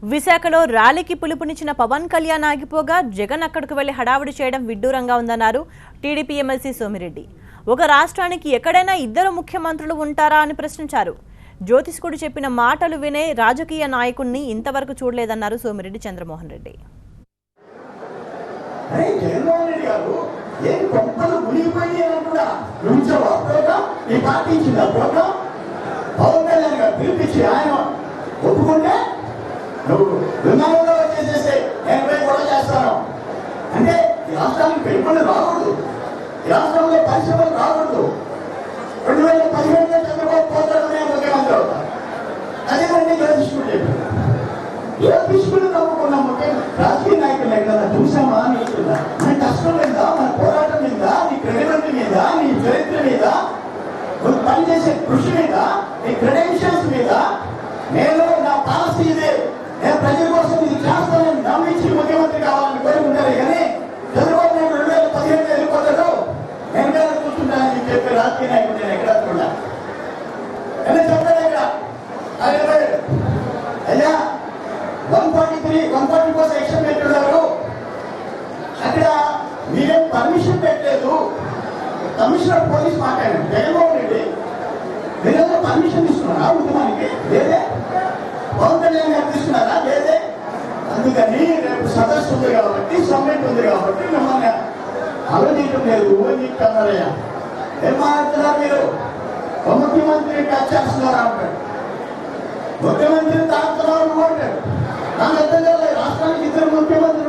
విశాఖలో ర్యాలీకి పిలుపునిచ్చిన పవన్ కళ్యాణ్ ఆగిపోగా జగన్ అక్కడికి వెళ్లి హడావుడి చేయడం విడ్డూరంగా ఉందన్నారు టీడీపీ ఎమ్మెల్సీ సోమిరెడ్డి. ఒక రాష్ట్రానికి ఎక్కడైనా ఇద్దరు ముఖ్యమంత్రులు ఉంటారా అని ప్రశ్నించారు. జ్యోతిష్కుడు చెప్పిన మాటలు వినే రాజకీయ నాయకుడిని ఇంతవరకు చూడలేదన్నారు సోమిరెడ్డి చంద్రమోహన్ రెడ్డి. నువ్వు విమానంలో వచ్చేసేస్తే నేను పోయి గొడవ చేస్తాను అంటే ఈ రాష్ట్రానికి పెట్టుబడులు రాకూడదు, ఈ రాష్ట్రంలో పరిశ్రమలు రాకూడదు. 2017లో చంద్రబాబు పోతాడనే ముఖ్యమంత్రి అవుతారు. అదేమంటే జ్యోతిష్కుడు చెప్పారు. జ్యోతిష్కుడు నమ్ముకున్న రాజకీయ నాయకులు ఎక్కడన్నా చూసామా అని చెప్తున్నా. మన కష్టం మీద, మన పోరాటం మీద, నీ క్రెడిబిలిటీ మీద, నీ చరిత్ర మీద, నువ్వు పనిచేసే కృషి మీద, నీ క్రెడెన్షియల్స్ మీద నేను నా పాలసీ ఇదే, నేను ప్రజల కోసం ఇది చేస్తానని నమ్మించి ముఖ్యమంత్రి కావాలని కోరుకుంటారు. కానీ చంద్రబాబు నాయుడు 2017 వెళ్ళిపోతాడు, నేను మీద కూర్చుంటానని చెప్పే రాజకీయ నాయకుడు నేను ఎక్కడ చూడా. ఎలా చెప్పాడు ఇక్కడ అయ్యా 144 సెక్షన్ పెట్టున్నారు. అక్కడ మీరేం పర్మిషన్ పెట్టలేదు. కమిషనర్ పోలీస్ మాట్లాడారు జగన్మోహన్ రెడ్డి, మీరేదో పర్మిషన్ తీసుకున్నారా ఉద్యమానికి? లేదే. పవన్ కళ్యాణ్ గారు తీసుకున్నారా? లేదే. అందుకని రేపు సదస్సు ఉంది కాబట్టి, సమ్మిట్ ఉంది కాబట్టి మిమ్మల్ని ఆలోచించడం లేదు అని చెప్తున్నారయ్యా. ఏం మాట్లాడుతున్నారు మీరు? ముఖ్యమంత్రి టచ్ చేస్తున్నారా అంటాడు, ముఖ్యమంత్రిని తాకుతున్నారు అంటాడు. నాకు అర్థం కాలేదు. రాష్ట్రానికి ఇద్దరు ముఖ్యమంత్రి